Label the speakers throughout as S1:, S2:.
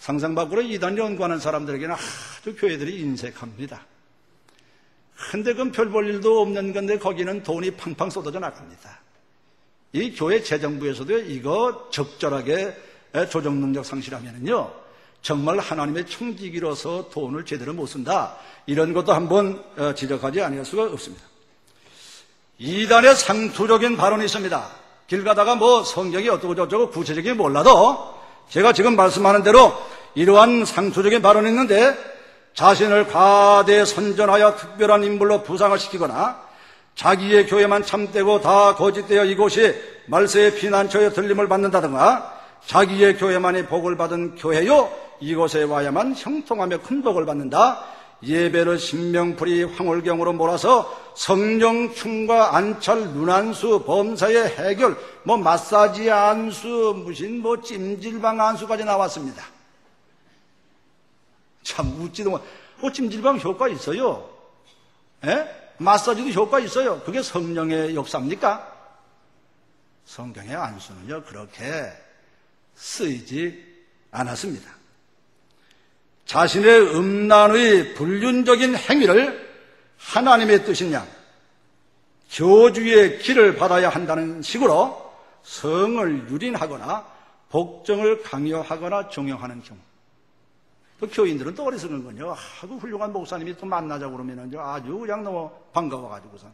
S1: 상상 밖으로 이단 연구하는 사람들에게는 아주 교회들이 인색합니다. 근데 그건 별 볼 일도 없는 건데 거기는 돈이 팡팡 쏟아져 나갑니다. 이 교회 재정부에서도 이거 적절하게 조정 능력 상실하면은요, 정말 하나님의 청지기로서 돈을 제대로 못 쓴다. 이런 것도 한번 지적하지 않을 수가 없습니다. 이단의 상투적인 발언이 있습니다. 길 가다가 뭐 성경이 어쩌고 저쩌고 구체적인 몰라도 제가 지금 말씀하는 대로 이러한 상투적인 발언이 있는데, 자신을 과대 선전하여 특별한 인물로 부상을 시키거나 자기의 교회만 참되고 다 거짓되어 이곳이 말세의 피난처에 들림을 받는다든가, 자기의 교회만이 복을 받은 교회요 이곳에 와야만 형통하며 큰 복을 받는다, 예배를 신명풀이 황홀경으로 몰아서 성령 충과 안찰 눈안수 범사의 해결 뭐 마사지 안수 무슨 뭐 찜질방 안수까지 나왔습니다. 참 웃지도 못. 찜질방 효과 있어요. 예? 마사지도 효과 있어요. 그게 성령의 역사입니까? 성경의 안수는요 그렇게 쓰이지 않았습니다. 자신의 음란의 불륜적인 행위를 하나님의 뜻인 양 교주의 길을 받아야 한다는 식으로 성을 유린하거나 복정을 강요하거나 종용하는 경우, 또 교인들은 또 어리석은 건요, 아주 훌륭한 목사님이 또 만나자고 그러면은 아주 그냥 너무 반가워가지고선,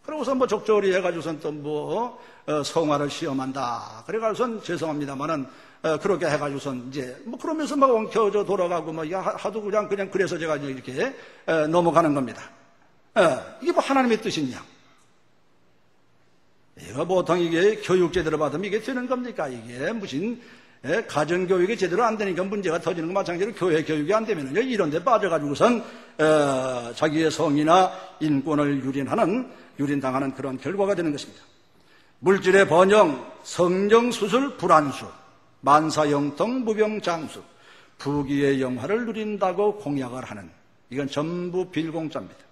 S1: 그러고서 뭐 적절히 해가지고선 또 뭐 성화를 시험한다. 그래가지고선 죄송합니다만은 그렇게 해가지고선 이제 뭐 그러면서 막 엉켜져 돌아가고 뭐 하도 그냥 그래서 제가 이렇게 넘어가는 겁니다. 이게 뭐 하나님의 뜻이냐? 이거 보통 이게 교육 제대로 받으면 이게 되는 겁니까? 이게 무슨 가정교육이 제대로 안 되니까 문제가 터지는 거 마찬가지로 교회 교육이 안 되면은요, 이런 데 빠져가지고선 자기의 성이나 인권을 유린당하는 그런 결과가 되는 것입니다. 물질의 번영, 성령수술 불안수, 만사형통 무병장수, 부귀의 영화를 누린다고 공약을 하는, 이건 전부 빌공짜입니다.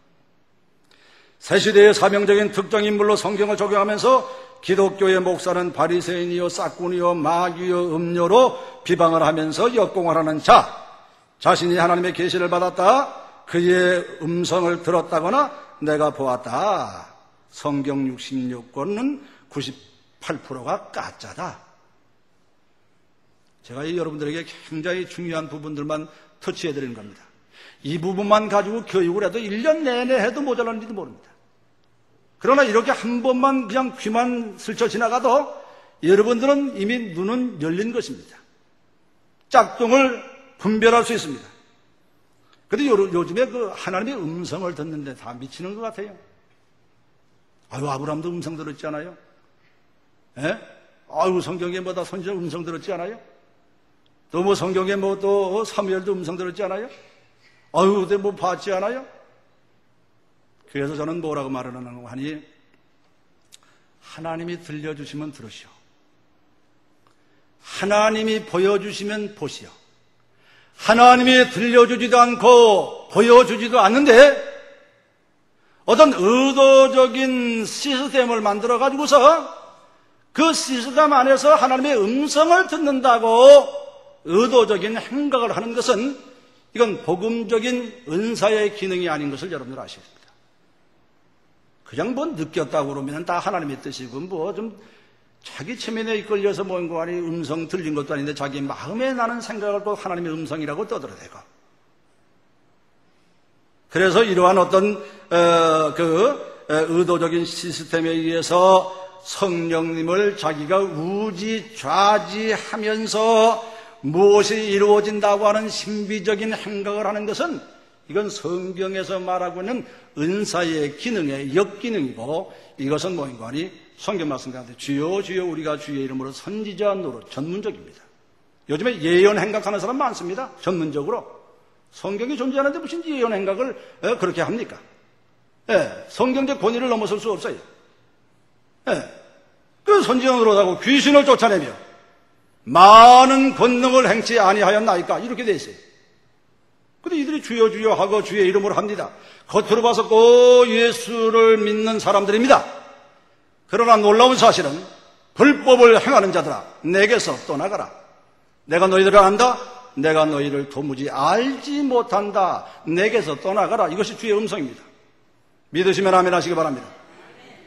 S1: 새시대의 사명적인 특정 인물로 성경을 적용하면서 기독교의 목사는 바리새인이요 싹군이요 마귀요 음료로 비방을 하면서 역공을 하는 자, 자신이 하나님의 계시를 받았다, 그의 음성을 들었다거나 내가 보았다. 성경 66권은 98%가 가짜다. 제가 여러분들에게 굉장히 중요한 부분들만 터치해드리는 겁니다. 이 부분만 가지고 교육을 해도 1년 내내 해도 모자란지도 모릅니다. 그러나 이렇게 한 번만 그냥 귀만 스쳐 지나가도 여러분들은 이미 눈은 열린 것입니다. 짝퉁을 분별할 수 있습니다. 그런데 요즘에 그 하나님의 음성을 듣는데 다 미치는 것 같아요. 아유, 아브라함도 음성 들었지 않아요? 예? 아유, 성경에 뭐 다 선지자 음성 들었지 않아요? 또 뭐 성경에 뭐 또 사무엘도 음성 들었지 않아요? 아유, 근데 뭐 봤지 않아요? 그래서 저는 뭐라고 말하는 거 하니, 하나님이 들려주시면 들으시오. 하나님이 보여주시면 보시오. 하나님이 들려주지도 않고 보여주지도 않는데 어떤 의도적인 시스템을 만들어 가지고서 그 시스템 안에서 하나님의 음성을 듣는다고 의도적인 행각을 하는 것은, 이건 복음적인 은사의 기능이 아닌 것을 여러분들 아십니다. 그냥 뭐 느꼈다고 그러면 다 하나님의 뜻이고, 뭐 좀 자기 체면에 이끌려서 뭔가 아니 음성 들린 것도 아닌데 자기 마음에 나는 생각을 또 하나님의 음성이라고 떠들어대고. 그래서 이러한 어떤 의도적인 시스템에 의해서 성령님을 자기가 우지좌지하면서 무엇이 이루어진다고 하는 신비적인 행각을 하는 것은, 이건 성경에서 말하고 있는 은사의 기능의 역기능이고, 이것은 뭐인가 하니 성경 말씀 가운데 주여 주여 우리가 주의 이름으로 선지자 노릇, 전문적입니다. 요즘에 예언 행각하는 사람 많습니다. 전문적으로. 성경이 존재하는데 무슨 예언 행각을 그렇게 합니까? 성경적 권위를 넘어설 수 없어요. 그 선지자 노릇하고 귀신을 쫓아내며 많은 권능을 행치 아니하였나이까, 이렇게 돼 있어요. 근데 이들이 주여 주여 하고 주의 이름으로 합니다. 겉으로 봐서 꼭 예수를 믿는 사람들입니다. 그러나 놀라운 사실은 불법을 행하는 자들아, 내게서 떠나가라. 내가 너희들을 안다. 내가 너희를 도무지 알지 못한다. 내게서 떠나가라. 이것이 주의 음성입니다. 믿으시면 아멘 하시기 바랍니다.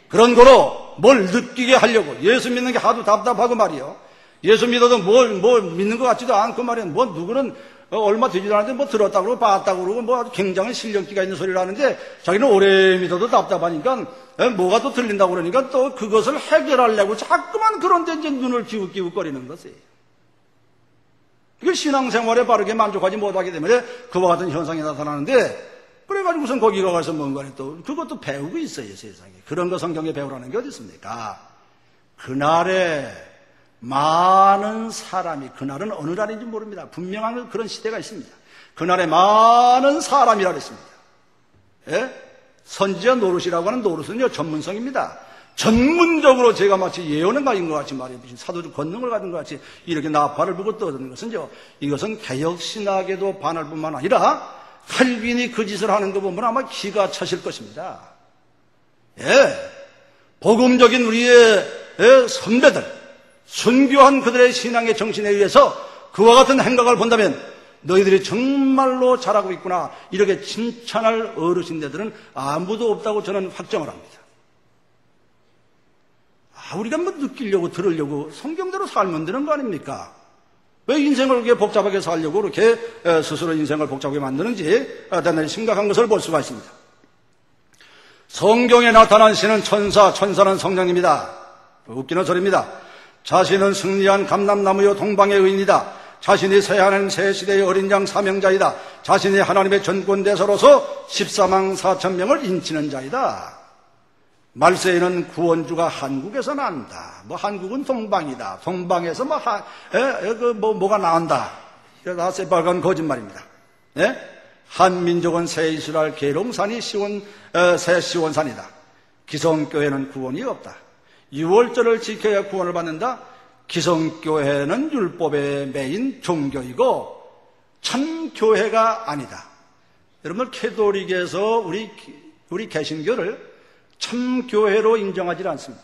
S1: 그런 거로 뭘 느끼게 하려고 예수 믿는 게 하도 답답하고 말이요. 예수 믿어도 뭘 믿는 것 같지도 않고 말이야. 뭐 누구는 얼마 되지도 않았는데 뭐 들었다고 그러고 봤다고 그러고 뭐 아주 굉장히 실력기가 있는 소리를 하는데 자기는 오래 믿어도 답답하니까 뭐가 또 들린다고 그러니까 또 그것을 해결하려고 자꾸만 그런 데 이제 눈을 기웃기웃거리는 것이에요. 이거 신앙생활에 바르게 만족하지 못하기 때문에 그와 같은 현상이 나타나는데 그래가지고선 거기 가서 뭔가를 또 그것도 배우고 있어요. 세상에. 그런 거 성경에 배우라는 게 어디 있습니까? 그날에 많은 사람이, 그날은 어느 날인지 모릅니다. 분명한 그런 시대가 있습니다. 그날에 많은 사람이라 그랬습니다. 예? 선지자 노릇이라고 하는 노릇은요, 전문성입니다. 전문적으로 제가 마치 예언을 가진 것 같이 말이에요. 사도적 권능을 가진 것 같이 이렇게 나팔을 불고 떠드는 것은요, 이것은 개혁신학에도 반할 뿐만 아니라 칼빈이 그 짓을 하는 거 보면 아마 기가 차실 것입니다. 예. 복음적인 우리의 선배들, 순교한 그들의 신앙의 정신에 의해서 그와 같은 행각을 본다면 너희들이 정말로 잘하고 있구나 이렇게 칭찬할 어르신들은 아무도 없다고 저는 확정을 합니다. 우리가 뭐 느끼려고 들으려고 성경대로 살면 되는 거 아닙니까? 왜 인생을 그렇게 복잡하게 살려고 그렇게 스스로 인생을 복잡하게 만드는지 대단히 심각한 것을 볼 수가 있습니다. 성경에 나타난 신은 천사는 성령입니다. 웃기는 소리입니다. 자신은 승리한 감람나무요 동방의 의인이다. 자신이 새 하나님 새 시대의 어린 양 사명자이다. 자신이 하나님의 전권대서로서 14만 4천 명을 인치는 자이다. 말세에는 구원주가 한국에서 난다. 뭐 한국은 동방이다. 동방에서 뭐가 나온다. 이거 다 새빨간 거짓말입니다. 예? 한민족은 새 이스라엘 계룡산이 새 시온산이다. 기성교회는 구원이 없다. 6월절을 지켜야 구원을 받는다. 기성교회는 율법의 메인 종교이고 참교회가 아니다. 여러분 캐톨릭에서 우리 개신교를 참교회로 인정하지 않습니다.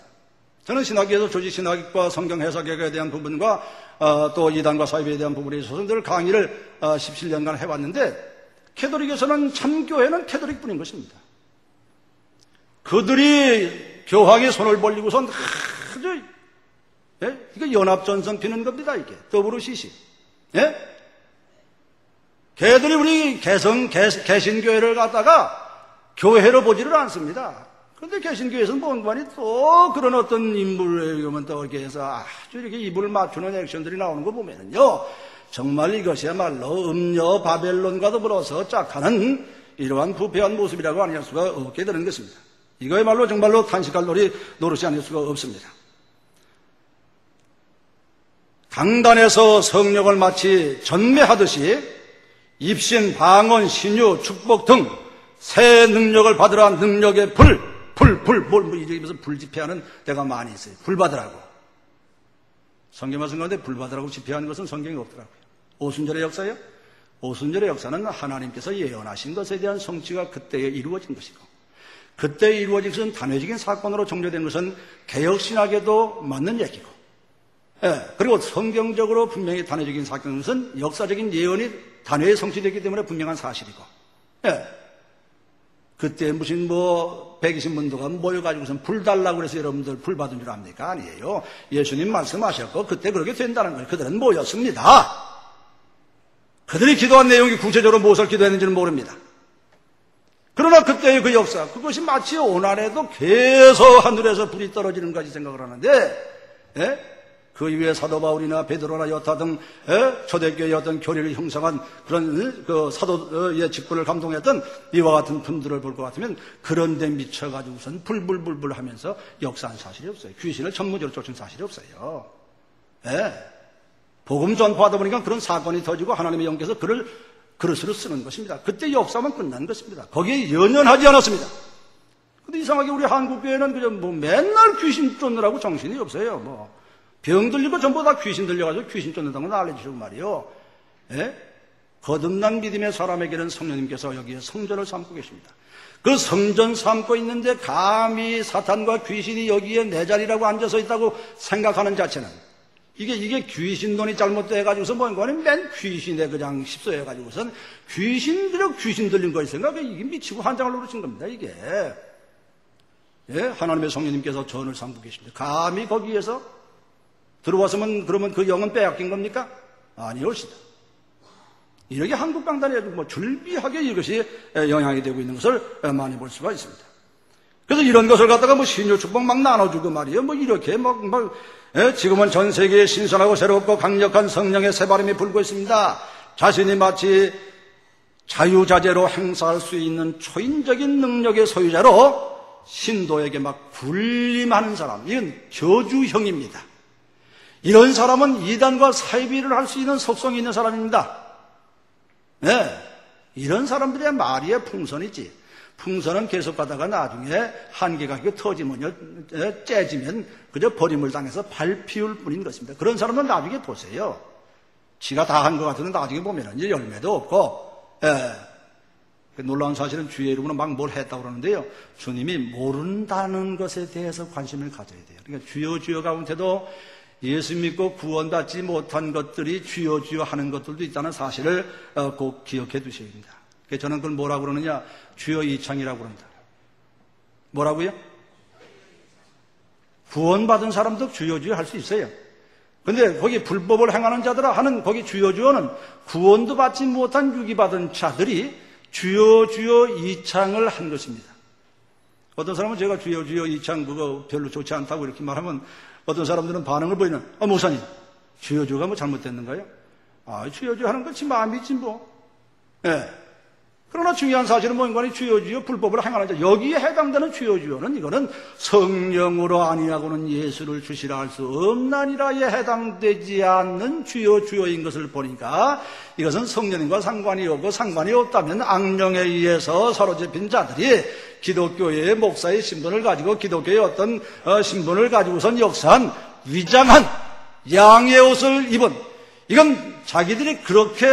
S1: 저는 신학에서 조직신학과 성경해석에 대한 부분과 또 이단과 사입에 대한 부분에 있어서 늘 강의를 17년간 해왔는데 캐톨릭에서는 참교회는 캐톨릭뿐인 것입니다. 그들이 교황이 손을 벌리고선 아주 이거 연합전선 피는 겁니다. 이게 더불어시시. 예? 걔들이 우리 개신교회를 갖다가 교회로 보지를 않습니다. 그런데 개신교회에서는 뭔가니 또 그런 어떤 인물에 보면 또 이렇게 해서 아주 이렇게 입을 맞추는 액션들이 나오는 거 보면은요, 정말 이것이야말로 음녀 바벨론과 더불어서 짝하는 이러한 부패한 모습이라고 아니할 수가 없게 되는 것입니다. 이거야말로 정말로 탄식할 노릇이 아닐 수가 없습니다. 강단에서 성령을 마치 전매하듯이 입신, 방언, 신유, 축복 등 새 능력을 받으라. 능력의 이러면서 불 집회하는 데가 많이 있어요. 불 받으라고. 성경 말씀 가운데 불 받으라고 집회하는 것은 성경에 없더라고요. 오순절의 역사요? 오순절의 역사는 하나님께서 예언하신 것에 대한 성취가 그때에 이루어진 것이고, 그때 이루어진 것은 단회적인 사건으로 정죄된 것은 개혁신학에도 맞는 얘기고, 그리고 성경적으로 분명히 단회적인 사건인 것은 역사적인 예언이 단회에 성취되기 때문에 분명한 사실이고, 그때 무슨 120문도가 모여가지고선 불 달라고 그래서 여러분들 불 받은 줄 압니까? 아니에요. 예수님 말씀하셨고 그때 그렇게 된다는 거예요. 그들은 모였습니다. 그들이 기도한 내용이 구체적으로 무엇을 기도했는지는 모릅니다. 그러나 그때의 그 역사, 그것이 마치 오늘에도 계속 하늘에서 불이 떨어지는 것까지 생각을 하는데, 그 이후에 사도 바울이나 베드로나 여타 등 초대교회의 어떤 교리를 형성한 그런 그 사도의 직분을 감동했던 이와 같은 분들을 볼 것 같으면 그런 데 미쳐가지고선 불불불불 하면서 역사한 사실이 없어요. 귀신을 전무적으로 쫓은 사실이 없어요. 복음 전파하다 보니까 그런 사건이 터지고 하나님의 영께서 그를 그릇으로 쓰는 것입니다. 그때 역사만 끝난 것입니다. 거기에 연연하지 않았습니다. 근데 이상하게 우리 한국교회는 그냥 맨날 귀신 쫓느라고 정신이 없어요. 병 들리고 전부 다 귀신 들려가지고 귀신 쫓는다는 걸 알려주시고 말이요. 거듭난 믿음의 사람에게는 성령님께서 여기에 성전을 삼고 계십니다. 그 성전 삼고 있는데 감히 사탄과 귀신이 여기에 내 자리라고 앉아서 있다고 생각하는 자체는 이게 귀신론이 잘못돼가지고서 뭔가 맨 귀신에 그냥 휩싸여가지고선 귀신 들린 거 있으니까 이게 미치고 환장을 노리신 겁니다, 이게. 예? 하나님의 성령님께서 전을 삼고 계십니다. 감히 거기에서 들어왔으면 그러면 그 영은 빼앗긴 겁니까? 아니올시다. 이렇게 한국 강단에 뭐 줄비하게 이것이 영향이 되고 있는 것을 많이 볼 수가 있습니다. 그래서 이런 것을 갖다가 뭐 신유 축복 막 나눠주고 말이에요. 뭐 이렇게 지금은 전 세계에 신선하고 새롭고 강력한 성령의 새바람이 불고 있습니다. 자신이 마치 자유자재로 행사할 수 있는 초인적인 능력의 소유자로 신도에게 막 군림하는 사람, 이건 저주형입니다. 이런 사람은 이단과 사이비를 할 수 있는 속성이 있는 사람입니다. 네, 이런 사람들의 말이야 풍선이지. 풍선은 계속 가다가 나중에 한계가 터지면요, 째지면 그저 버림을 당해서 밟히울 뿐인 것입니다. 그런 사람은 나중에 보세요. 지가 다 한 것 같으면 나중에 보면은 이제 열매도 없고, 놀라운 사실은 주의 이름으로 막 뭘 했다고 그러는데요. 주님이 모른다는 것에 대해서 관심을 가져야 돼요. 그러니까 주여 주여 가운데도 예수 믿고 구원받지 못한 것들이 주여 주여 하는 것들도 있다는 사실을 꼭 기억해 두셔야 됩니다. 그래서 저는 그걸 뭐라고 그러느냐? 주여 이창이라고 그런다. 뭐라고요? 구원받은 사람도 주여 주여 할 수 있어요. 근데 거기 불법을 행하는 자들아 하는 거기 주여 주여는 구원도 받지 못한 유기받은 자들이 주여 주여 이창을 한 것입니다. 어떤 사람은 제가 주여 주여 이창 그거 별로 좋지 않다고 이렇게 말하면 어떤 사람들은 반응을 보이는, 목사님, 주여 주여가 뭐 잘못됐는가요? 주여 주여 하는 것이 마음이지 뭐. 예. 그러나 중요한 사실은 뭔가 주여 주여 불법을 행하는 자, 여기에 해당되는 주여 주여는 이거는 성령으로 아니하고는 예수를 주시라 할 수 없나니라에 해당되지 않는 주여 주여인 것을 보니까 이것은 성령님과 상관이 없고 상관이 없다면 악령에 의해서 사로잡힌 자들이 기독교의 목사의 신분을 가지고 기독교의 어떤 신분을 가지고선 역사한 위장한 양의 옷을 입은, 이건 자기들이 그렇게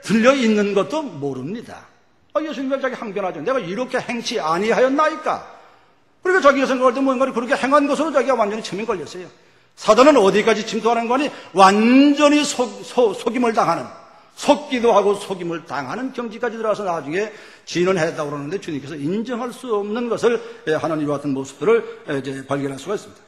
S1: 들려 있는 것도 모릅니다. 예수님은 자기 항변하죠. 내가 이렇게 행치 아니하였나이까. 그러니까 자기가 생각할 때 뭔가 그렇게 행한 것으로 자기가 완전히 체면 걸렸어요. 사단은 어디까지 침투하는 거니? 완전히 속임을 당하는, 속기도 하고 속임을 당하는 경지까지 들어가서 나중에 진언했다고 그러는데 주님께서 인정할 수 없는 것을 하나님과 같은 모습들을 이제 발견할 수가 있습니다.